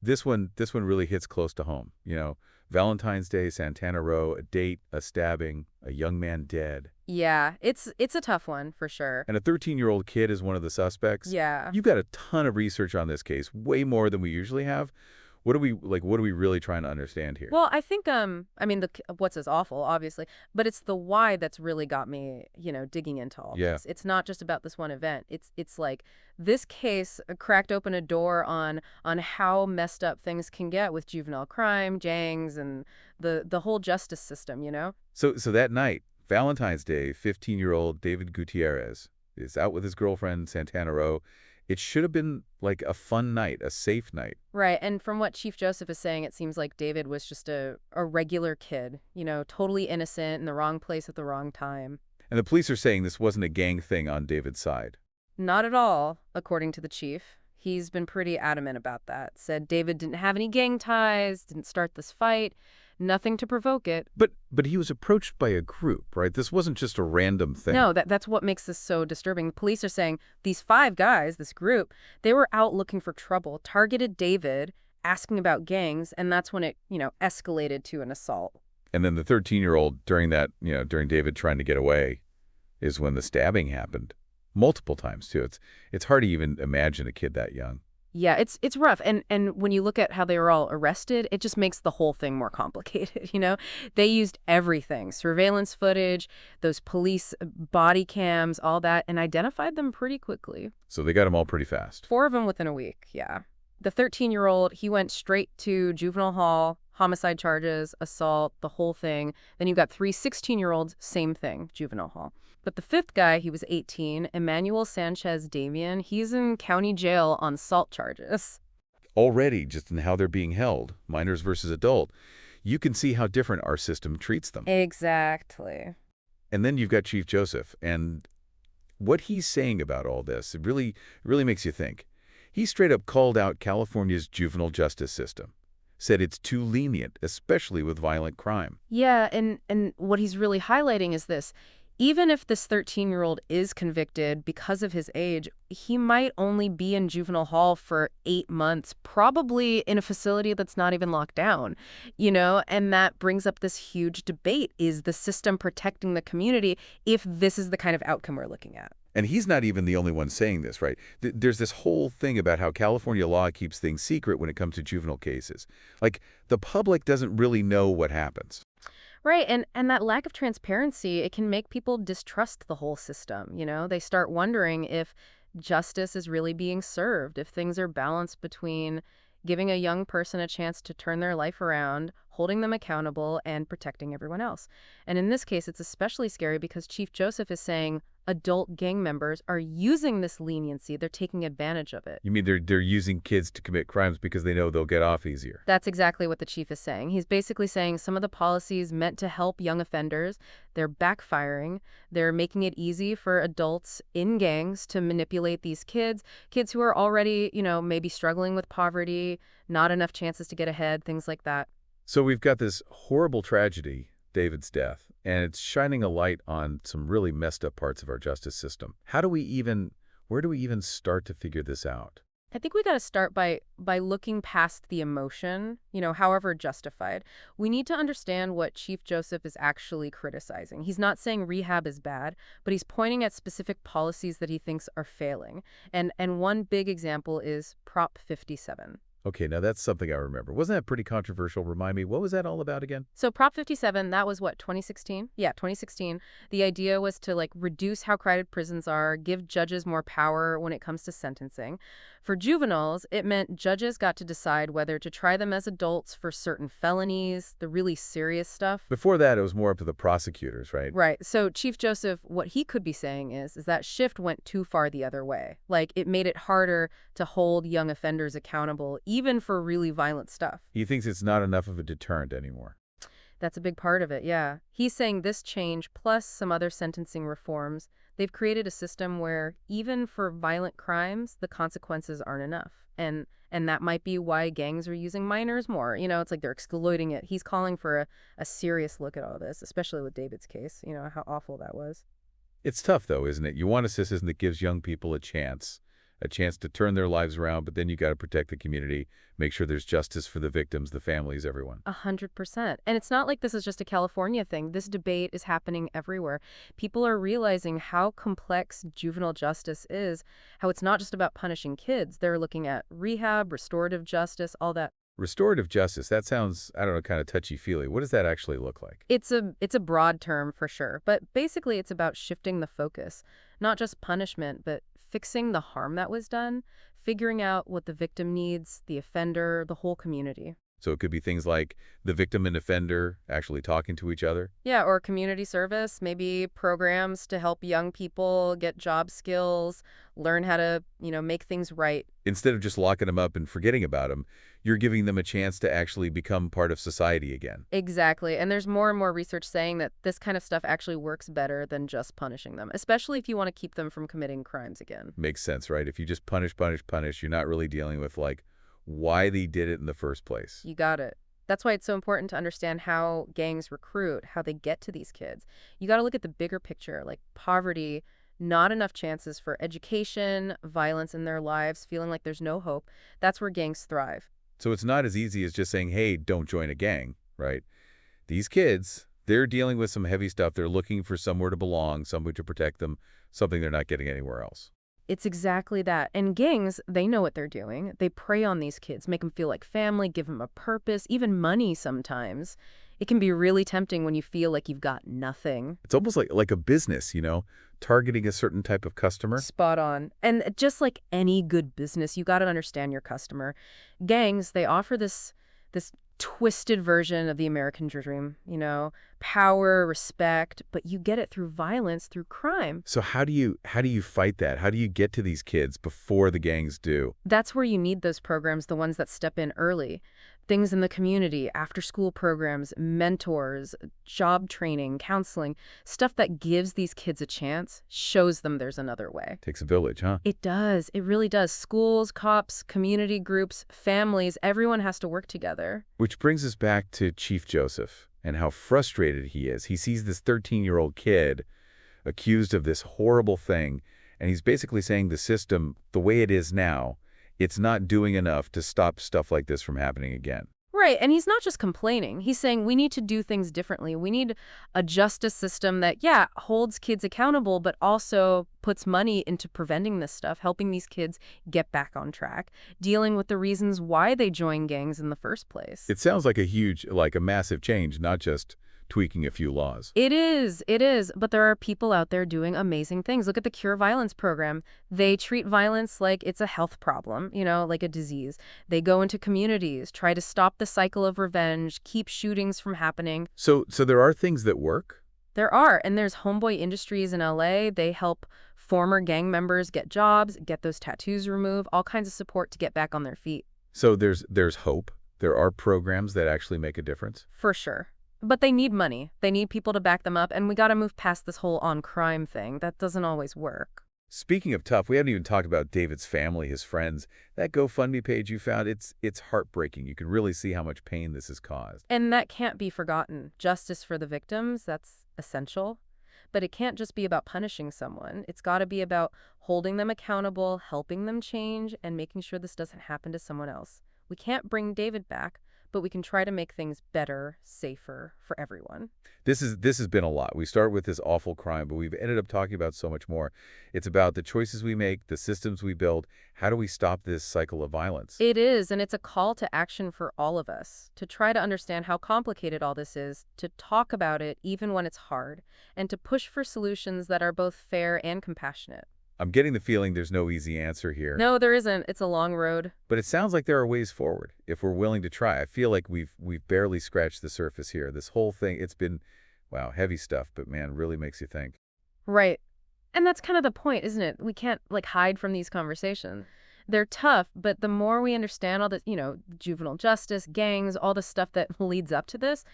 This one really hits close to home. Valentine's Day, Santana Row, a date, a stabbing, a young man dead, Yeah, it's a tough one for sure. and a 13-year-old kid is one of the suspects. Yeah. You've got a ton of research on this case, way more than we usually have. What are we really trying to understand here? Well, I think I mean what's is awful, obviously, but it's the why that's really got me, digging into all Yeah. this. It's not just about this one event. It's like this case cracked open a door on how messed up things can get with juvenile crime, gangs, and the whole justice system, you know? So that night, Valentine's Day, 15-year-old David Gutierrez is out with his girlfriend, Santana Row. It should have been like a fun night, a safe night. Right. And from what Chief Joseph is saying, it seems like David was just a regular kid, totally innocent in the wrong place at the wrong time. And the police are saying this wasn't a gang thing on David's side. Not at all, according to the chief. He's been pretty adamant about that. Said David didn't have any gang ties, didn't start this fight, nothing to provoke it. But he was approached by a group, right? This wasn't just a random thing. No, that's what makes this so disturbing. The police are saying these five guys, this group, they were out looking for trouble, targeted David, asking about gangs, and that's when it, escalated to an assault. And then the 13-year-old during David trying to get away is when the stabbing happened. Multiple times, too. It's hard to even imagine a kid that young. Yeah, it's rough. And when you look at how they were all arrested, it just makes the whole thing more complicated, They used everything, surveillance footage, those police body cams, all that, and identified them pretty quickly. So they got them all pretty fast. Four of them within a week, yeah. The 13-year-old, he went straight to juvenile hall, homicide charges, assault, the whole thing. Then you got three 16-year-olds, same thing, juvenile hall. But the fifth guy, he was 18, Emmanuel Sanchez Damian, he's in county jail on assault charges. Already, just in how they're being held, minors versus adult, you can see how different our system treats them. Exactly. And then you've got Chief Joseph, and what he's saying about all this, it really makes you think. He straight up called out California's juvenile justice system, said it's too lenient, especially with violent crime. Yeah, and what he's really highlighting is this. Even if this 13-year-old is convicted because of his age, he might only be in juvenile hall for 8 months, probably in a facility that's not even locked down, And that brings up this huge debate. Is the system protecting the community if this is the kind of outcome we're looking at? And he's not even the only one saying this, right? There's this whole thing about how California law keeps things secret when it comes to juvenile cases. Like, the public doesn't really know what happens. Right, and that lack of transparency, it can make people distrust the whole system, They start wondering if justice is really being served, if things are balanced between giving a young person a chance to turn their life around, holding them accountable, and protecting everyone else. And in this case, it's especially scary because Chief Joseph is saying adult gang members are using this leniency. They're taking advantage of it. You mean they're using kids to commit crimes because they know they'll get off easier? That's exactly what the chief is saying. He's basically saying some of the policies meant to help young offenders, they're backfiring. They're making it easy for adults in gangs to manipulate these kids who are already, maybe struggling with poverty, not enough chances to get ahead, things like that. So we've got this horrible tragedy, David's death, and it's shining a light on some really messed up parts of our justice system. Where do we even start to figure this out? I think we got to start by looking past the emotion, however justified. We need to understand what Chief Joseph is actually criticizing. He's not saying rehab is bad, but he's pointing at specific policies that he thinks are failing. And one big example is Prop 57. Okay, now that's something I remember. Wasn't that pretty controversial? Remind me, what was that all about again? So Prop 57, that was what, 2016? Yeah, 2016. The idea was to reduce how crowded prisons are, give judges more power when it comes to sentencing. For juveniles, it meant judges got to decide whether to try them as adults for certain felonies, the really serious stuff. Before that, it was more up to the prosecutors, right? Right. So Chief Joseph, what he could be saying is that shift went too far the other way. It made it harder to hold young offenders accountable, even for really violent stuff. He thinks it's not enough of a deterrent anymore. That's a big part of it, yeah. He's saying this change, plus some other sentencing reforms, they've created a system where even for violent crimes, the consequences aren't enough. And that might be why gangs are using minors more. It's like they're exploiting it. He's calling for a serious look at all this, especially with David's case, how awful that was. It's tough, though, isn't it? You want a system that gives young people a chance, a chance to turn their lives around, but then you got to protect the community, make sure there's justice for the victims, the families, everyone. 100%. And it's not like this is just a California thing. This debate is happening everywhere. People are realizing how complex juvenile justice is, how it's not just about punishing kids. They're looking at rehab, restorative justice, all that. Restorative justice, that sounds, I don't know, kind of touchy-feely. What does that actually look like? It's a broad term for sure, but basically it's about shifting the focus, not just punishment, but fixing the harm that was done, figuring out what the victim needs, the offender, the whole community. So it could be things like the victim and offender actually talking to each other. Yeah, or community service, maybe programs to help young people get job skills, learn how to, make things right. Instead of just locking them up and forgetting about them, you're giving them a chance to actually become part of society again. Exactly. And there's more and more research saying that this kind of stuff actually works better than just punishing them, especially if you want to keep them from committing crimes again. Makes sense, right? If you just punish, punish, punish, you're not really dealing with, like, why they did it in the first place. You got it. That's why it's so important to understand how gangs recruit, how they get to these kids. You got to look at the bigger picture, like poverty, not enough chances for education, violence in their lives, feeling like there's no hope. That's where gangs thrive. So it's not as easy as just saying, hey, don't join a gang, right? These kids, they're dealing with some heavy stuff. They're looking for somewhere to belong, somewhere to protect them, something they're not getting anywhere else. It's exactly that. And gangs, they know what they're doing. They prey on these kids, make them feel like family, give them a purpose, even money sometimes. It can be really tempting when you feel like you've got nothing. It's almost like a business, targeting a certain type of customer. Spot on. And just like any good business, you got to understand your customer. Gangs, they offer this twisted version of the American dream, power, respect, but you get it through violence, through crime. So how do you fight that? How do you get to these kids before the gangs do? That's where you need those programs, the ones that step in early. Things in the community, after-school programs, mentors, job training, counseling, stuff that gives these kids a chance, shows them there's another way. Takes a village, huh? It does. It really does. Schools, cops, community groups, families, everyone has to work together. Which brings us back to Chief Joseph and how frustrated he is. He sees this 13-year-old kid accused of this horrible thing, and he's basically saying the system, the way it is now, it's not doing enough to stop stuff like this from happening again. Right, and he's not just complaining. He's saying we need to do things differently. We need a justice system that, yeah, holds kids accountable, but also puts money into preventing this stuff, helping these kids get back on track, dealing with the reasons why they join gangs in the first place. It sounds like a massive change, not just tweaking a few laws. It is. But there are people out there doing amazing things. Look at the Cure Violence program. They treat violence like it's a health problem, like a disease. They go into communities, try to stop the cycle of revenge, keep shootings from happening. So there are things that work? There are, and there's Homeboy Industries in LA. They help former gang members get jobs, get those tattoos removed, all kinds of support to get back on their feet. So there's hope. There are programs that actually make a difference? For sure. But they need money. They need people to back them up, and we got to move past this whole on-crime thing. That doesn't always work. Speaking of tough, we haven't even talked about David's family, his friends. That GoFundMe page you found, it's heartbreaking. You can really see how much pain this has caused. And that can't be forgotten. Justice for the victims, that's essential. But it can't just be about punishing someone. It's got to be about holding them accountable, helping them change, and making sure this doesn't happen to someone else. We can't bring David back, but we can try to make things better, safer for everyone. This has been a lot. We start with this awful crime, but we've ended up talking about so much more. It's about the choices we make, the systems we build. How do we stop this cycle of violence? It is, and it's a call to action for all of us, to try to understand how complicated all this is, to talk about it even when it's hard, and to push for solutions that are both fair and compassionate. I'm getting the feeling there's no easy answer here. No, there isn't. It's a long road. But it sounds like there are ways forward if we're willing to try. I feel like we've barely scratched the surface here. This whole thing, it's been, wow, heavy stuff, but man, really makes you think. Right. And that's kind of the point, isn't it? We can't hide from these conversations. They're tough, but the more we understand all this, juvenile justice, gangs, all the stuff that leads up to this,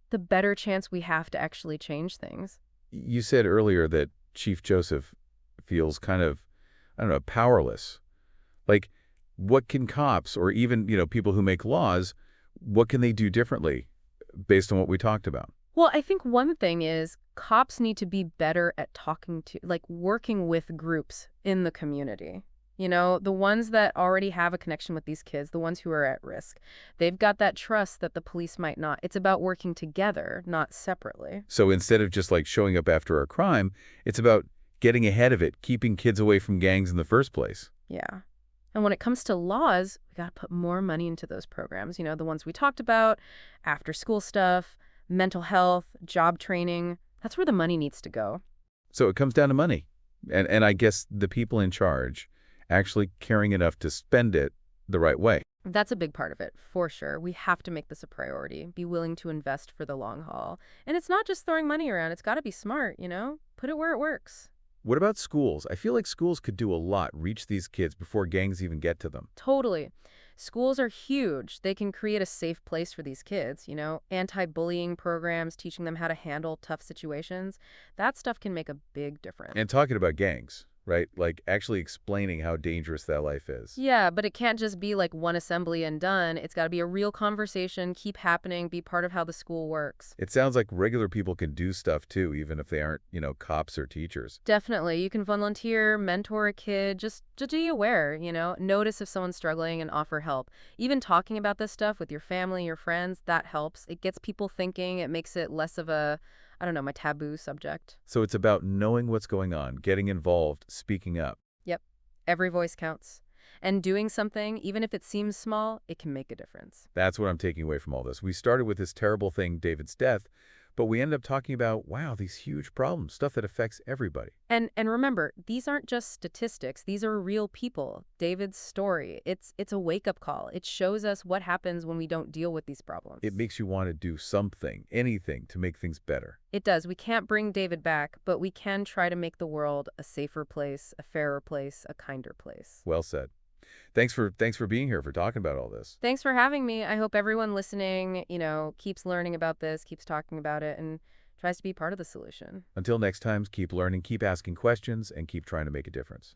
the better chance we have to actually change things. You said earlier that Chief Joseph feels kind of, I don't know, powerless. Like, what can cops or even, people who make laws, what can they do differently based on what we talked about? Well, I think one thing is cops need to be better at working with groups in the community. The ones that already have a connection with these kids, the ones who are at risk. They've got that trust that the police might not. It's about working together, not separately. So instead of just like showing up after a crime, it's about getting ahead of it, keeping kids away from gangs in the first place. Yeah. And when it comes to laws, we got to put more money into those programs, the ones we talked about, after school stuff, mental health, job training. That's where the money needs to go. So it comes down to money. And I guess the people in charge actually caring enough to spend it the right way. That's a big part of it, for sure. We have to make this a priority, be willing to invest for the long haul. And it's not just throwing money around. It's got to be smart. Put it where it works. What about schools? I feel like schools could do a lot, reach these kids before gangs even get to them. Totally. Schools are huge. They can create a safe place for these kids, anti-bullying programs, teaching them how to handle tough situations. That stuff can make a big difference. And talking about gangs, right? Like actually explaining how dangerous that life is. Yeah, but it can't just be like one assembly and done. It's got to be a real conversation, keep happening, be part of how the school works. It sounds like regular people can do stuff too, even if they aren't, cops or teachers. Definitely. You can volunteer, mentor a kid, just be aware, notice if someone's struggling and offer help. Even talking about this stuff with your family, your friends, that helps. It gets people thinking. It makes it less of a, I don't know, my taboo subject. So it's about knowing what's going on, getting involved, speaking up. Yep. Every voice counts. And doing something, even if it seems small, it can make a difference. That's what I'm taking away from all this. We started with this terrible thing, David's death, but we ended up talking about, wow, these huge problems, stuff that affects everybody. And remember, these aren't just statistics. These are real people. David's story, it's a wake-up call. It shows us what happens when we don't deal with these problems. It makes you want to do something, anything, to make things better. It does. We can't bring David back, but we can try to make the world a safer place, a fairer place, a kinder place. Well said. Thanks for being here, for talking about all this. Thanks for having me. I hope everyone listening, keeps learning about this, keeps talking about it, and tries to be part of the solution. Until next time, keep learning, keep asking questions, and keep trying to make a difference.